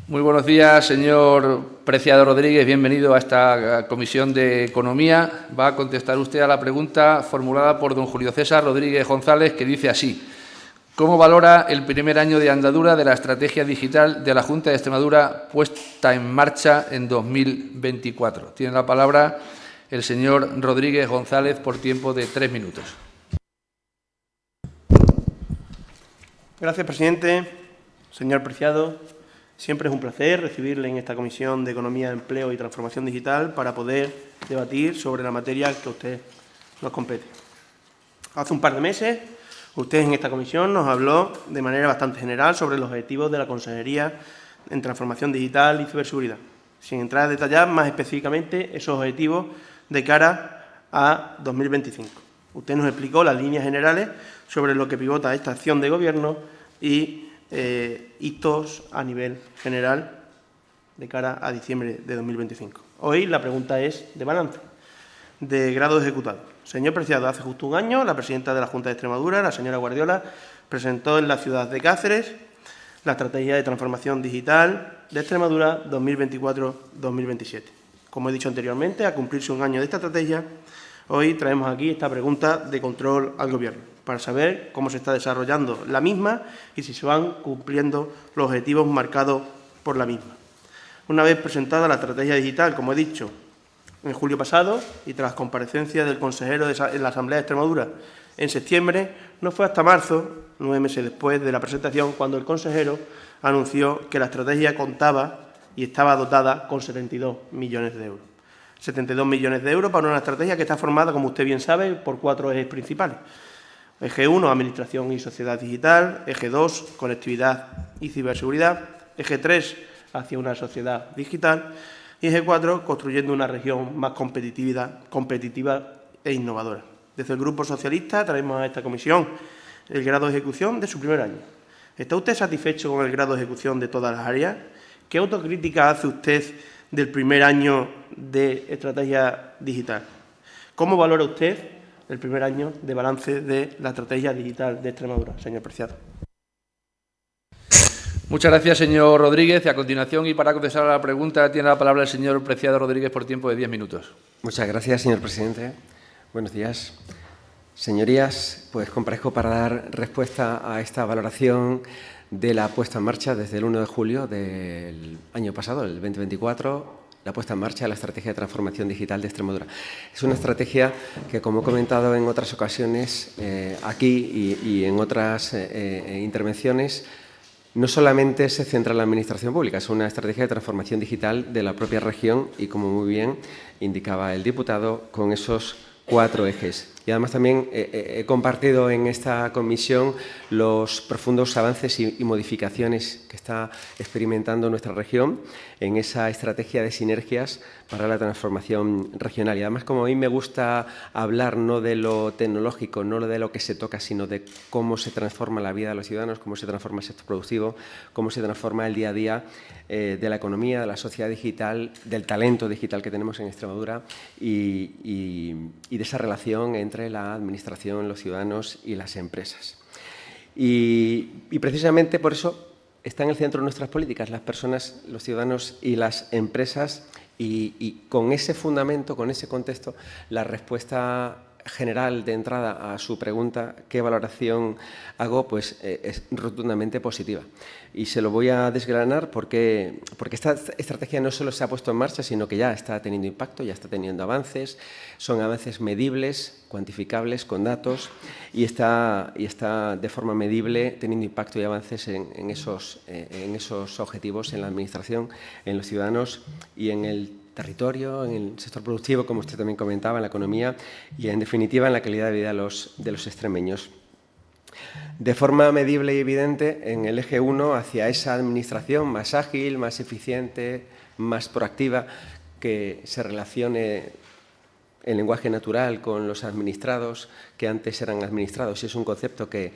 Muy buenos días, señor Preciado Rodríguez. Bienvenido a esta Comisión de Economía. Va a contestar usted a la pregunta formulada por don Julio César Rodríguez González, que dice así: ¿cómo valora el primer año de andadura de la estrategia digital de la Junta de Extremadura puesta en marcha en 2024? Tiene la palabra el señor Rodríguez González por tiempo de 3 minutos. Gracias, presidente. Señor Preciado, siempre es un placer recibirle en esta Comisión de Economía, Empleo y Transformación Digital para poder debatir sobre la materia que a usted nos compete. Hace un par de meses, usted en esta comisión nos habló de manera bastante general sobre los objetivos de la Consejería en Transformación Digital y Ciberseguridad, sin entrar a detallar más específicamente esos objetivos de cara a 2025. Usted nos explicó las líneas generales sobre lo que pivota esta acción de Gobierno y hitos a nivel general de cara a diciembre de 2025. Hoy la pregunta es de balance, de grado ejecutado. Señor Preciado, hace justo un año la presidenta de la Junta de Extremadura, la señora Guardiola, presentó en la ciudad de Cáceres la Estrategia de Transformación Digital de Extremadura 2024-2027. Como he dicho anteriormente, a cumplirse un año de esta estrategia, hoy traemos aquí esta pregunta de control al Gobierno, para saber cómo se está desarrollando la misma y si se van cumpliendo los objetivos marcados por la misma. Una vez presentada la estrategia digital, como he dicho, en julio pasado, y tras comparecencia del consejero en la Asamblea de Extremadura en septiembre, no fue hasta marzo, 9 meses después de la presentación, cuando el consejero anunció que la estrategia contaba y estaba dotada con 72 millones de euros. 72 millones de euros para una estrategia que está formada, como usted bien sabe, por 4 ejes principales. Eje 1, Administración y Sociedad Digital. Eje 2, Conectividad y Ciberseguridad. Eje 3, hacia una sociedad digital. Y eje 4, construyendo una región más competitiva e innovadora. Desde el Grupo Socialista traemos a esta comisión el grado de ejecución de su primer año. ¿Está usted satisfecho con el grado de ejecución de todas las áreas? ¿Qué autocrítica hace usted del primer año de estrategia digital? ¿Cómo valora usted el primer año de balance de la estrategia digital de Extremadura, señor Preciado? Muchas gracias, señor Rodríguez. Y a continuación, y para contestar a la pregunta, tiene la palabra el señor Preciado Rodríguez por tiempo de 10 minutos. Muchas gracias, señor presidente. Buenos días. Señorías, pues comparezco para dar respuesta a esta valoración de la puesta en marcha desde el 1 de julio del año pasado, el 2024, la puesta en marcha de la Estrategia de Transformación Digital de Extremadura. Es una estrategia que, como he comentado en otras ocasiones aquí y en otras intervenciones, no solamente se centra en la Administración pública, es una estrategia de transformación digital de la propia región y, como muy bien indicaba el diputado, con esos 4 ejes. Y además también he compartido en esta comisión los profundos avances y modificaciones que está experimentando nuestra región en esa estrategia de sinergias para la transformación regional. Y además, como a mí me gusta hablar no de lo tecnológico, no de lo que se toca, sino de cómo se transforma la vida de los ciudadanos, cómo se transforma el sector productivo, cómo se transforma el día a día de la economía, de la sociedad digital, del talento digital que tenemos en Extremadura y de esa relación entre la Administración, los ciudadanos y las empresas. Y precisamente por eso está en el centro de nuestras políticas las personas, los ciudadanos y las empresas, y con ese fundamento, con ese contexto, la respuesta general de entrada a su pregunta, ¿qué valoración hago? Pues es rotundamente positiva. Y se lo voy a desgranar porque esta estrategia no solo se ha puesto en marcha, sino que ya está teniendo impacto, ya está teniendo avances, son avances medibles, cuantificables, con datos, y está de forma medible teniendo impacto y avances en esos objetivos en la Administración, en los ciudadanos y en el territorio, en el sector productivo, como usted también comentaba, en la economía y, en definitiva, en la calidad de vida de los extremeños. De forma medible y evidente, en el eje 1, hacia esa administración más ágil, más eficiente, más proactiva, que se relacione en lenguaje natural con los administrados que antes eran administrados. Y es un concepto que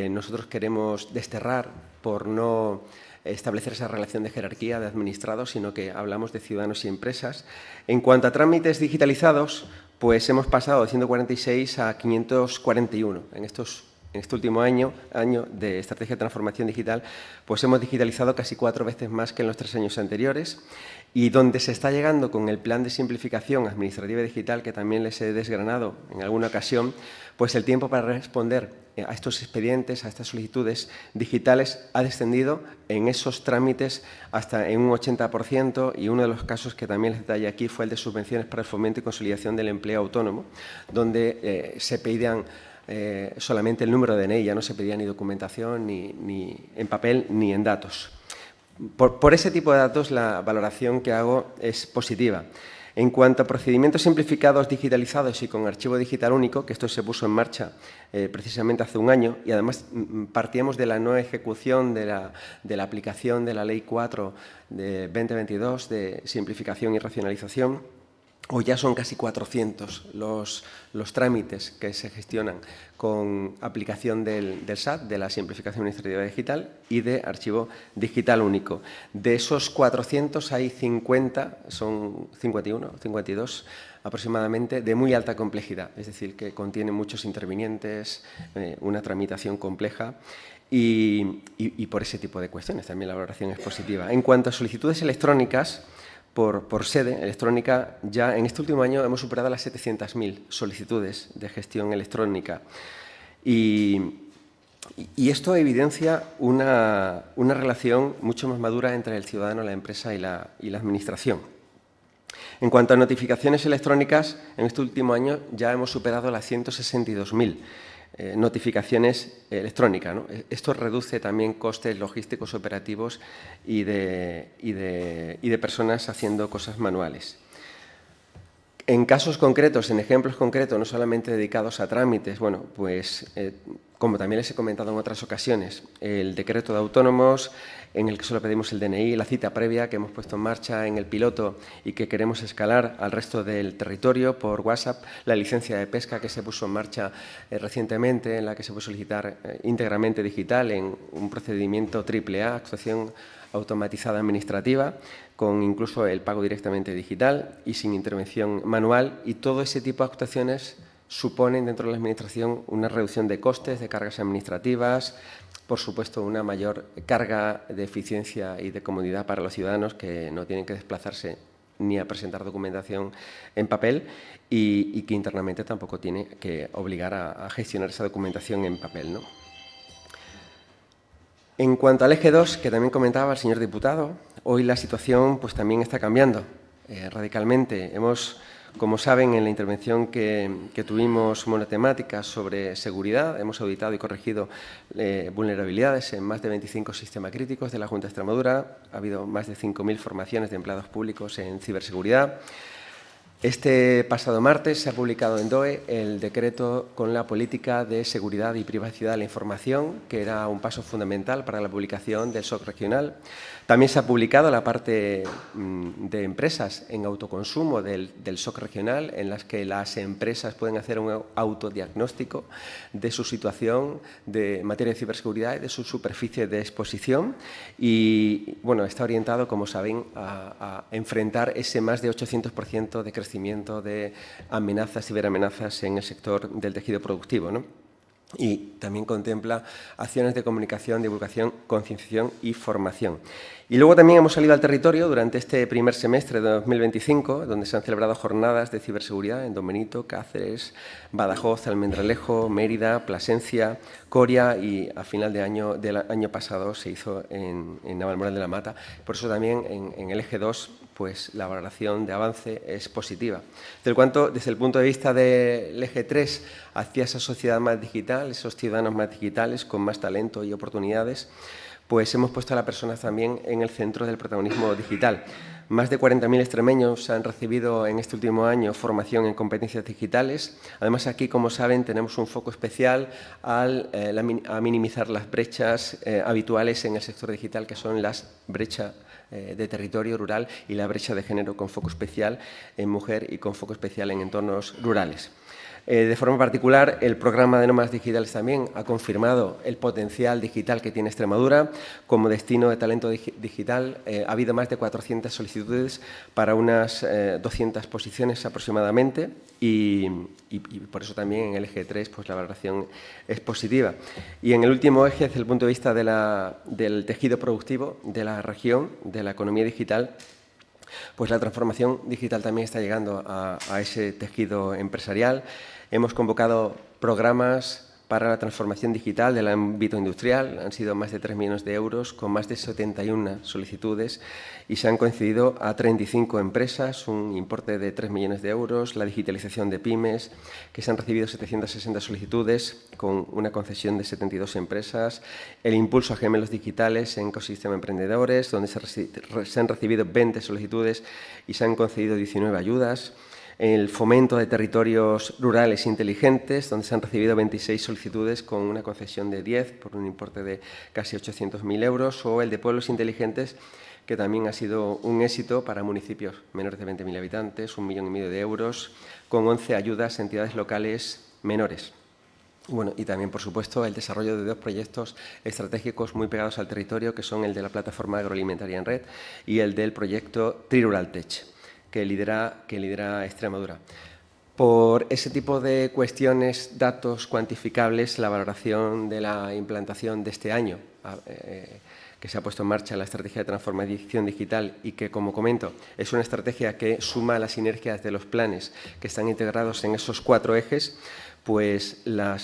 nosotros queremos desterrar por no establecer esa relación de jerarquía de administrados, sino que hablamos de ciudadanos y empresas. En cuanto a trámites digitalizados, pues hemos pasado de 146 a 541. En este último año de estrategia de transformación digital, pues hemos digitalizado casi 4 veces más que en los 3 años anteriores, y donde se está llegando con el plan de simplificación administrativa y digital, que también les he desgranado en alguna ocasión, pues el tiempo para responder a estos expedientes, a estas solicitudes digitales, ha descendido en esos trámites hasta en un 80%, y uno de los casos que también les detallo aquí fue el de subvenciones para el fomento y consolidación del empleo autónomo, donde se pedían solamente el número de DNI, ya no se pedía ni documentación, ni en papel, ni en datos. Por ese tipo de datos, la valoración que hago es positiva. En cuanto a procedimientos simplificados, digitalizados y con archivo digital único, que esto se puso en marcha precisamente hace un año, y además partíamos de la no ejecución de la aplicación de la Ley 4 de 2022 de simplificación y racionalización. Hoy ya son casi 400 los trámites que se gestionan con aplicación del SAT, de la simplificación administrativa digital, y de archivo digital único. De esos 400 hay 50, son 51, 52 aproximadamente, de muy alta complejidad, es decir, que contienen muchos intervinientes, una tramitación compleja. Y por ese tipo de cuestiones también la valoración es positiva. En cuanto a solicitudes electrónicas, por sede electrónica, ya en este último año hemos superado las 700.000 solicitudes de gestión electrónica. Y esto evidencia una relación mucho más madura entre el ciudadano, la empresa y la Administración. En cuanto a notificaciones electrónicas, en este último año ya hemos superado las 162.000 notificaciones electrónicas, ¿no? Esto reduce también costes logísticos operativos y de personas haciendo cosas manuales. En casos concretos, en ejemplos concretos, no solamente dedicados a trámites, bueno, pues como también les he comentado en otras ocasiones, el decreto de autónomos, en el que solo pedimos el DNI, la cita previa que hemos puesto en marcha en el piloto y que queremos escalar al resto del territorio por WhatsApp, la licencia de pesca que se puso en marcha recientemente, en la que se puede solicitar íntegramente digital en un procedimiento AAA, actuación automatizada administrativa, con incluso el pago directamente digital y sin intervención manual, y todo ese tipo de actuaciones suponen dentro de la Administración una reducción de costes, de cargas administrativas, por supuesto una mayor carga de eficiencia y de comodidad para los ciudadanos, que no tienen que desplazarse ni a presentar documentación en papel y que internamente tampoco tiene que obligar a gestionar esa documentación en papel, ¿no? En cuanto al eje 2, que también comentaba el señor diputado, hoy la situación pues también está cambiando radicalmente. Como saben, en la intervención que tuvimos monotemática sobre seguridad, hemos auditado y corregido vulnerabilidades en más de 25 sistemas críticos de la Junta de Extremadura. Ha habido más de 5.000 formaciones de empleados públicos en ciberseguridad. Este pasado martes se ha publicado en DOE el decreto con la política de seguridad y privacidad de la información, que era un paso fundamental para la publicación del SOC regional. También se ha publicado la parte de empresas en autoconsumo del SOC regional, en las que las empresas pueden hacer un autodiagnóstico de su situación de materia de ciberseguridad y de su superficie de exposición. Y bueno, está orientado, como saben, a enfrentar ese más de 800% de crecimiento de amenazas, ciberamenazas en el sector del tejido productivo, ¿no? Y también contempla acciones de comunicación, divulgación, concienciación y formación. Y luego también hemos salido al territorio durante este primer semestre de 2025, donde se han celebrado jornadas de ciberseguridad en Don Benito, Cáceres, Badajoz, Almendralejo, Mérida, Plasencia, Coria, y a final del año pasado se hizo en Navalmoral de la Mata. Por eso también en el eje 2 pues la valoración de avance es positiva. Desde el punto de vista del eje 3, hacia esa sociedad más digital, esos ciudadanos más digitales con más talento y oportunidades, pues hemos puesto a la persona también en el centro del protagonismo digital. Más de 40.000 extremeños han recibido en este último año formación en competencias digitales. Además, aquí, como saben, tenemos un foco especial a minimizar las brechas habituales en el sector digital, que son las brechas de territorio rural y la brecha de género, con foco especial en mujer y con foco especial en entornos rurales. De forma particular, el programa de nómadas digitales también ha confirmado el potencial digital que tiene Extremadura como destino de talento digital. Ha habido más de 400 solicitudes para unas 200 posiciones aproximadamente y por eso también en el eje 3 pues, la valoración es positiva. Y en el último eje, desde el punto de vista del tejido productivo de la región, de la economía digital, pues la transformación digital también está llegando a ese tejido empresarial. Hemos convocado programas para la transformación digital del ámbito industrial. Han sido más de 3 millones de euros con más de 71 solicitudes y se han concedido a 35 empresas un importe de 3 millones de euros. La digitalización de pymes, que se han recibido 760 solicitudes con una concesión de 72 empresas. El impulso a gemelos digitales en ecosistema emprendedores, donde se han recibido 20 solicitudes y se han concedido 19 ayudas. El fomento de territorios rurales inteligentes, donde se han recibido 26 solicitudes con una concesión de 10 por un importe de casi 800.000 euros, o el de pueblos inteligentes, que también ha sido un éxito para municipios menores de 20.000 habitantes, 1,5 millones de euros, con 11 ayudas a entidades locales menores. Bueno, y también, por supuesto, el desarrollo de 2 proyectos estratégicos muy pegados al territorio, que son el de la plataforma agroalimentaria en red y el del proyecto Trirural Tech, que lidera Extremadura. Por ese tipo de cuestiones, datos cuantificables, la valoración de la implantación de este año, que se ha puesto en marcha la estrategia de transformación digital y que, como comento, es una estrategia que suma las sinergias de los planes que están integrados en esos 4 ejes, pues la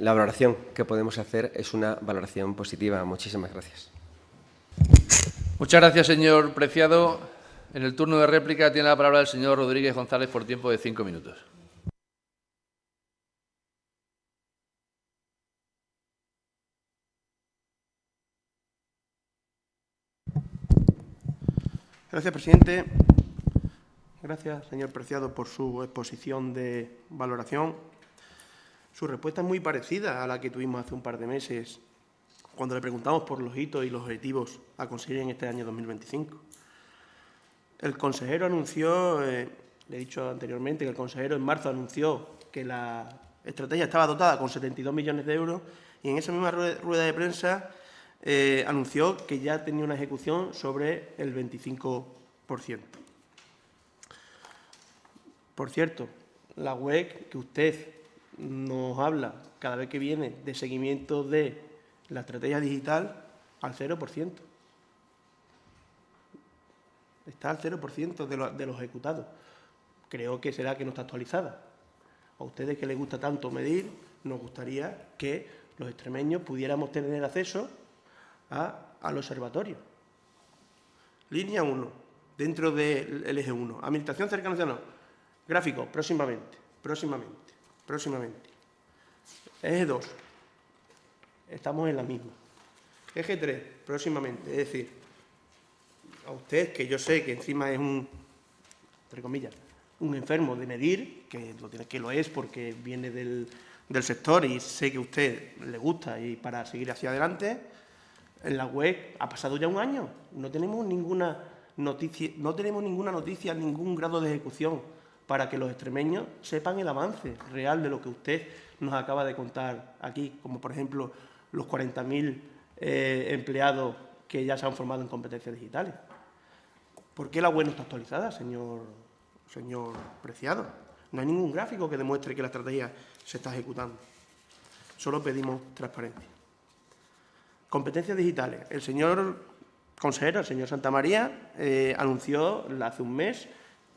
valoración que podemos hacer es una valoración positiva. Muchísimas gracias. Muchas gracias, señor Preciado. En el turno de réplica tiene la palabra el señor Rodríguez González por tiempo de 5 minutos. Gracias, presidente. Gracias, señor Preciado, por su exposición de valoración. Su respuesta es muy parecida a la que tuvimos hace un par de meses, cuando le preguntamos por los hitos y los objetivos a conseguir en este año 2025. El consejero anunció, le he dicho anteriormente, que el consejero en marzo anunció que la estrategia estaba dotada con 72 millones de euros y en esa misma rueda de prensa anunció que ya tenía una ejecución sobre el 25%. Por cierto, la web que usted nos habla cada vez que viene de seguimiento de la estrategia digital, al 0%. Está al 0% de los ejecutados. Creo que será que no está actualizada. A ustedes que les gusta tanto medir, nos gustaría que los extremeños pudiéramos tener acceso al observatorio. Línea 1, dentro del eje 1. Administración cercana, no. Gráfico, próximamente. Eje 2, estamos en la misma. Eje 3, próximamente. Es decir, a usted, que yo sé que encima es entre comillas, un enfermo de medir, que lo es porque viene del sector y sé que a usted le gusta y para seguir hacia adelante, en la web ha pasado ya un año. No tenemos ninguna noticia, ningún grado de ejecución para que los extremeños sepan el avance real de lo que usted nos acaba de contar aquí, como por ejemplo los 40.000 empleados que ya se han formado en competencias digitales. ¿Por qué la web no está actualizada, señor Preciado? No hay ningún gráfico que demuestre que la estrategia se está ejecutando. Solo pedimos transparencia. Competencias digitales. El señor consejero, el señor Santamaría, anunció hace un mes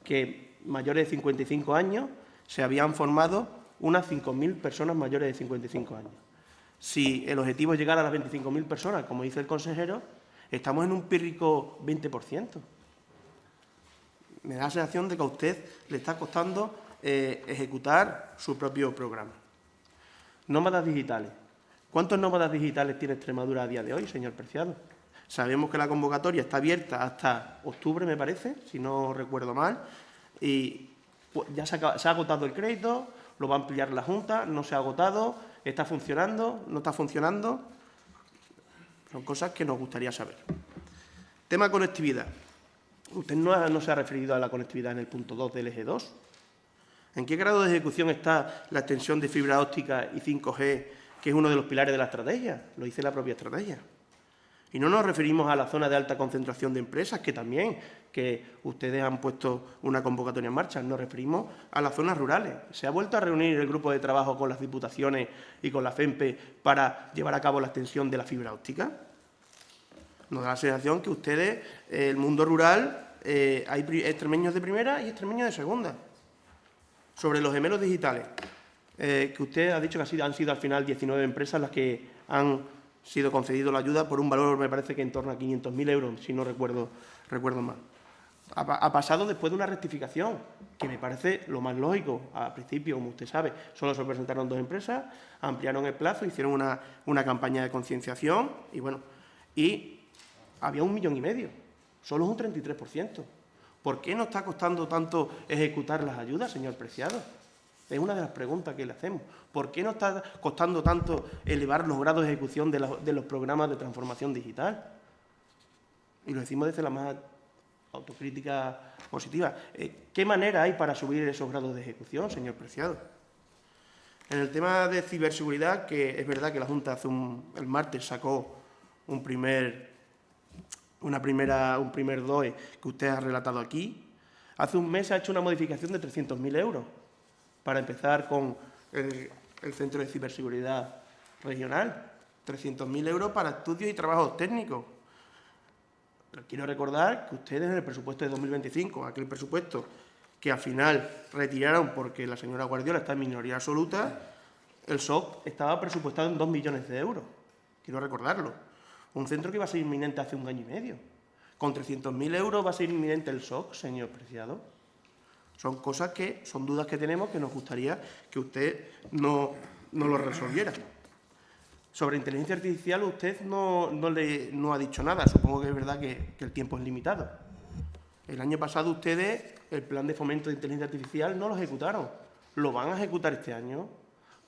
que mayores de 55 años se habían formado unas 5.000 personas mayores de 55 años. Si el objetivo es llegar a las 25.000 personas, como dice el consejero, estamos en un pírrico 20%. Me da la sensación de que a usted le está costando ejecutar su propio programa. Nómadas digitales. ¿Cuántos nómadas digitales tiene Extremadura a día de hoy, señor Preciado? Sabemos que la convocatoria está abierta hasta octubre, me parece, si no recuerdo mal, y ya se ha agotado el crédito, lo va a ampliar la Junta, no se ha agotado, está funcionando, no está funcionando. Son cosas que nos gustaría saber. Tema conectividad. Usted no se ha referido a la conectividad en el punto 2 del eje 2. ¿En qué grado de ejecución está la extensión de fibra óptica y 5G, que es uno de los pilares de la estrategia? Lo dice la propia estrategia. Y no nos referimos a la zona de alta concentración de empresas, que también, que ustedes han puesto una convocatoria en marcha. Nos referimos a las zonas rurales. ¿Se ha vuelto a reunir el grupo de trabajo con las diputaciones y con la FEMPE para llevar a cabo la extensión de la fibra óptica? Nos da la sensación que ustedes, el mundo rural, hay extremeños de primera y extremeños de segunda. Sobre los gemelos digitales, que usted ha dicho que han sido al final 19 empresas las que han sido concedido la ayuda por un valor, me parece que en torno a 500.000 euros, si no recuerdo mal. Ha pasado después de una rectificación, que me parece lo más lógico. Al principio, como usted sabe, solo se presentaron 2 empresas, ampliaron el plazo, hicieron una campaña de concienciación y, bueno, y había 1,5 millones, solo es un 33%. ¿Por qué no está costando tanto ejecutar las ayudas, señor Preciado? Es una de las preguntas que le hacemos. ¿Por qué no está costando tanto elevar los grados de ejecución de los programas de transformación digital? Y lo decimos desde la más autocrítica positiva. ¿Qué manera hay para subir esos grados de ejecución, señor Preciado? En el tema de ciberseguridad, que es verdad que la Junta el martes sacó un primer DOE que usted ha relatado aquí, hace un mes ha hecho una modificación de 300.000 euros para empezar con el Centro de Ciberseguridad Regional. 300.000 euros para estudios y trabajos técnicos. Quiero recordar que ustedes en el presupuesto de 2025, aquel presupuesto que al final retiraron porque la señora Guardiola está en minoría absoluta, el SOC estaba presupuestado en 2 millones de euros. Quiero recordarlo. Un centro que iba a ser inminente hace 1 año y medio. Con 300.000 euros va a ser inminente el SOC, señor Preciado. Son cosas son dudas que tenemos que nos gustaría que usted no lo resolviera. Sobre inteligencia artificial usted no ha dicho nada. Supongo que es verdad que el tiempo es limitado. El año pasado ustedes el plan de fomento de inteligencia artificial no lo ejecutaron. Lo van a ejecutar este año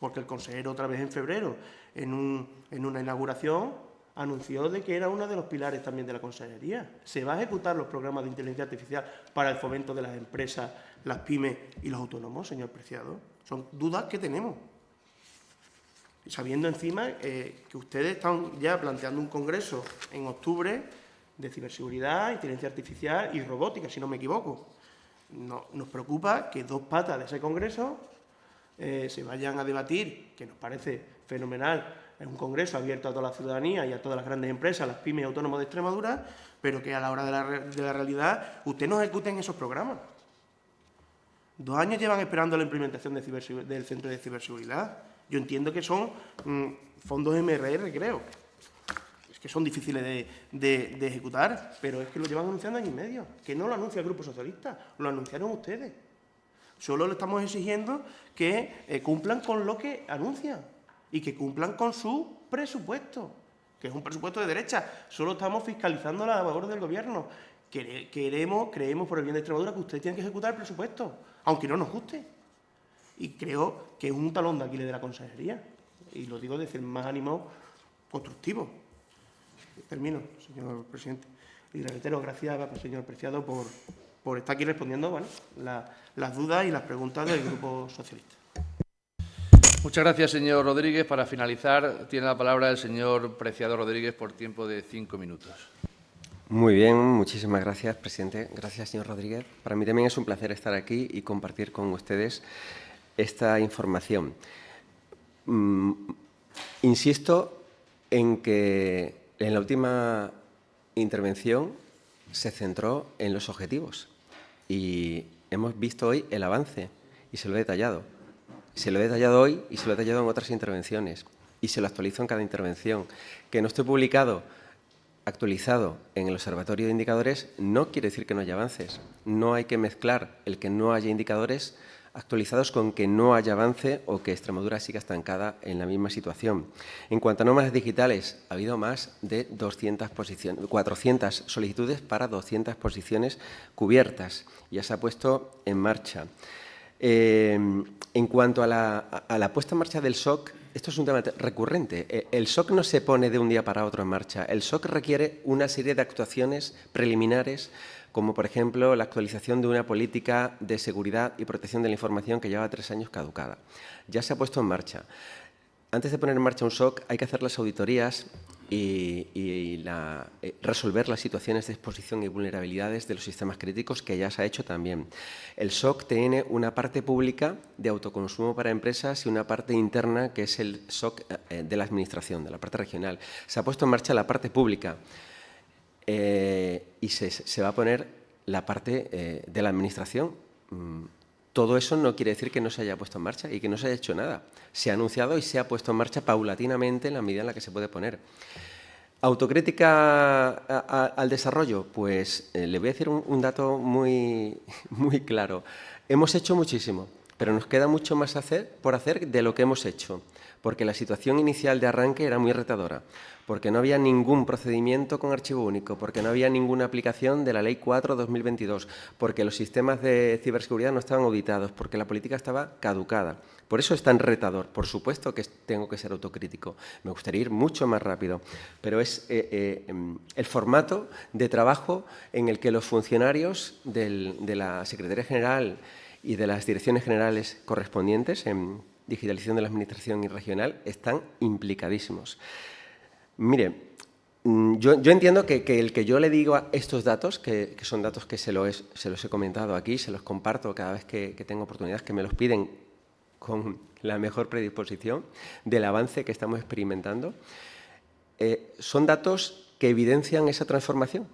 porque el consejero otra vez en febrero en una inauguración anunció de que era uno de los pilares también de la consejería. Se va a ejecutar los programas de inteligencia artificial para el fomento de las empresas, las pymes y los autónomos, señor Preciado. Son dudas que tenemos. Y sabiendo encima que ustedes están ya planteando un congreso en octubre de ciberseguridad, inteligencia artificial y robótica, si no me equivoco. Nos preocupa que 2 patas de ese congreso se vayan a debatir, que nos parece fenomenal. Es un congreso abierto a toda la ciudadanía y a todas las grandes empresas, las pymes y autónomos de Extremadura, pero que a la hora de la realidad usted no ejecute en esos programas. 2 años llevan esperando la implementación del Centro de Ciberseguridad. Yo entiendo que son fondos MRR, creo. Es que son difíciles de ejecutar, pero es que lo llevan anunciando 1 año y medio. Que no lo anuncia el Grupo Socialista, lo anunciaron ustedes. Solo le estamos exigiendo que cumplan con lo que anuncian y que cumplan con su presupuesto, que es un presupuesto de derecha. Solo estamos fiscalizando la labor del Gobierno. Creemos por el bien de Extremadura que ustedes tienen que ejecutar el presupuesto, aunque no nos guste. Y creo que es un talón de Aquiles de la consejería. Y lo digo desde el más ánimo constructivo. Termino, señor presidente. Y le reitero, gracias, señor Preciado, por estar aquí respondiendo las dudas y las preguntas del Grupo Socialista. Muchas gracias, señor Rodríguez. Para finalizar, tiene la palabra el señor Preciado Rodríguez por tiempo de 5 minutos. Muy bien, muchísimas gracias, presidente. Gracias, señor Rodríguez. Para mí también es un placer estar aquí y compartir con ustedes esta información. Insisto en que en la última intervención se centró en los objetivos y hemos visto hoy el avance y se lo he detallado. Se lo he detallado hoy y se lo he detallado en otras intervenciones y se lo actualizo en cada intervención. Que no esté actualizado en el Observatorio de Indicadores no quiere decir que no haya avances. No hay que mezclar el que no haya indicadores actualizados con que no haya avance o que Extremadura siga estancada en la misma situación. En cuanto a nómadas digitales, ha habido más de 400 solicitudes para 200 posiciones cubiertas. Ya se ha puesto en marcha. En cuanto a la puesta en marcha del SOC, esto es un tema recurrente. El SOC no se pone de un día para otro en marcha. El SOC requiere una serie de actuaciones preliminares, como por ejemplo la actualización de una política de seguridad y protección de la información que lleva 3 años caducada. Ya se ha puesto en marcha. Antes de poner en marcha un SOC hay que hacer las auditorías y resolver las situaciones de exposición y vulnerabilidades de los sistemas críticos, que ya se ha hecho también. El SOC tiene una parte pública de autoconsumo para empresas y una parte interna que es el SOC de la Administración, de la parte regional. Se ha puesto en marcha la parte pública y se va a poner la parte de la Administración. Todo eso no quiere decir que no se haya puesto en marcha y que no se haya hecho nada. Se ha anunciado y se ha puesto en marcha paulatinamente en la medida en la que se puede poner. ¿Autocrítica al desarrollo? Pues le voy a decir un dato muy claro. Hemos hecho muchísimo, pero nos queda mucho más por hacer de lo que hemos hecho, porque la situación inicial de arranque era muy retadora, porque no había ningún procedimiento con archivo único, porque no había ninguna aplicación de la Ley 4/2022, porque los sistemas de ciberseguridad no estaban auditados, porque la política estaba caducada. Por eso es tan retador. Por supuesto que tengo que ser autocrítico. Me gustaría ir mucho más rápido, pero es el formato de trabajo en el que los funcionarios de la Secretaría General y de las direcciones generales correspondientes en digitalización de la Administración y regional están implicadísimos. Mire, yo entiendo que el que yo le diga estos datos, que son datos que se los he comentado aquí, se los comparto cada vez que tengo oportunidades, que me los piden con la mejor predisposición del avance que estamos experimentando, son datos que evidencian esa transformación.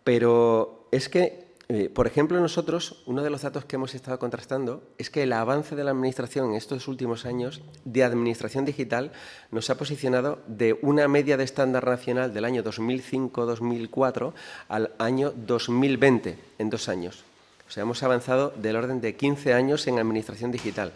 Pero es que, por ejemplo, nosotros, uno de los datos que hemos estado contrastando es que el avance de la Administración en estos últimos años de Administración digital nos ha posicionado de una media de estándar nacional del año 2005-2004 al año 2020, en 2 años. O sea, hemos avanzado del orden de 15 años en Administración digital.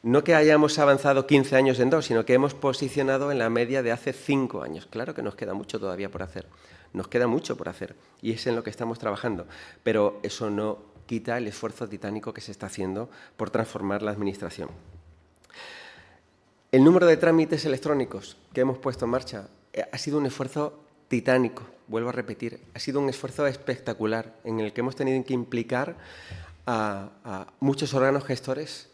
No que hayamos avanzado 15 años en 2, sino que hemos posicionado en la media de hace 5 años. Claro que nos queda mucho todavía por hacer. Nos queda mucho por hacer y es en lo que estamos trabajando. Pero eso no quita el esfuerzo titánico que se está haciendo por transformar la Administración. El número de trámites electrónicos que hemos puesto en marcha ha sido un esfuerzo titánico, vuelvo a repetir. Ha sido un esfuerzo espectacular en el que hemos tenido que implicar a muchos órganos gestores.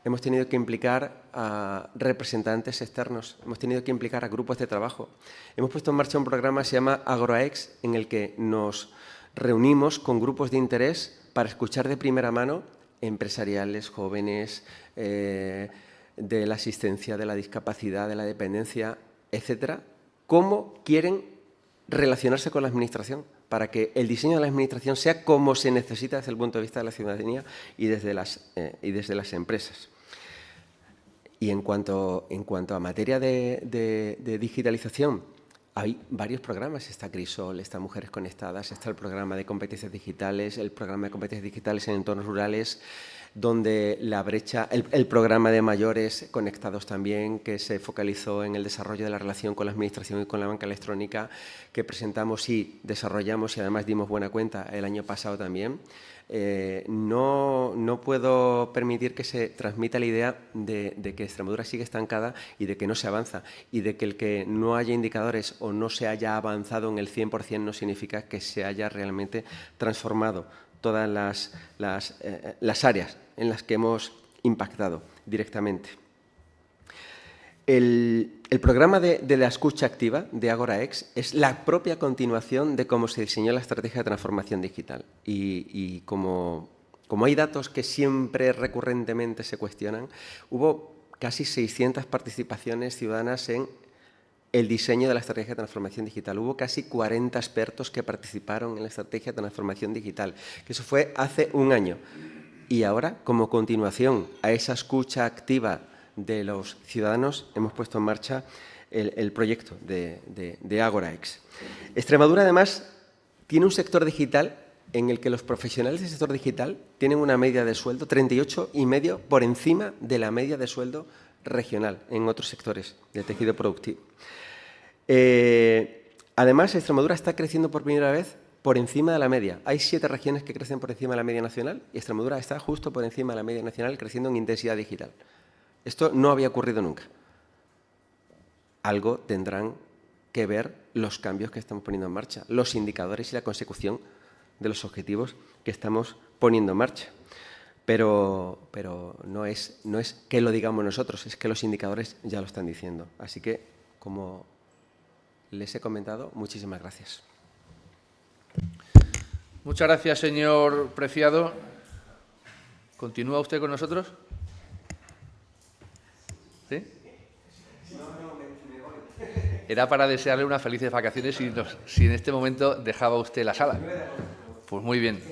Hemos tenido que implicar a representantes externos, hemos tenido que implicar a grupos de trabajo. Hemos puesto en marcha un programa que se llama AgroAex, en el que nos reunimos con grupos de interés para escuchar de primera mano empresariales, jóvenes, de la asistencia, de la discapacidad, de la dependencia, etcétera, cómo quieren relacionarse con la Administración, para que el diseño de la Administración sea como se necesita desde el punto de vista de la ciudadanía y desde las empresas. Y en cuanto a materia de digitalización, hay varios programas. Está Crisol, está Mujeres Conectadas, está el programa de competencias digitales, el programa de competencias digitales en entornos rurales, donde la brecha, el programa de mayores conectados también, que se focalizó en el desarrollo de la relación con la Administración y con la banca electrónica, que presentamos y desarrollamos y además dimos buena cuenta el año pasado también. No puedo permitir que se transmita la idea de que Extremadura sigue estancada y de que no se avanza, y de que el que no haya indicadores o no se haya avanzado en el 100% no significa que se haya realmente transformado todas las áreas en las que hemos impactado directamente. El programa de la escucha activa de AgroAex es la propia continuación de cómo se diseñó la estrategia de transformación digital. Y como hay datos que siempre recurrentemente se cuestionan, hubo casi 600 participaciones ciudadanas en el diseño de la estrategia de transformación digital. Hubo casi 40 expertos que participaron en la estrategia de transformación digital, que eso fue hace 1 año. Y ahora, como continuación a esa escucha activa de los ciudadanos, hemos puesto en marcha el proyecto de AgroAex. Extremadura, además, tiene un sector digital en el que los profesionales del sector digital tienen una media de sueldo 38,5 por encima de la media de sueldo regional en otros sectores del tejido productivo. Además, Extremadura está creciendo por primera vez por encima de la media. Hay 7 regiones que crecen por encima de la media nacional y Extremadura está justo por encima de la media nacional creciendo en intensidad digital. Esto no había ocurrido nunca. algo tendrán que ver los cambios que estamos poniendo en marcha, los indicadores y la consecución de los objetivos que estamos poniendo en marcha. Pero no es que lo digamos nosotros, es que los indicadores ya lo están diciendo. Así que, como les he comentado, muchísimas gracias. Muchas gracias, señor Preciado. ¿Continúa usted con nosotros? ¿Sí? Era para desearle unas felices vacaciones si en este momento dejaba usted la sala. Pues muy bien.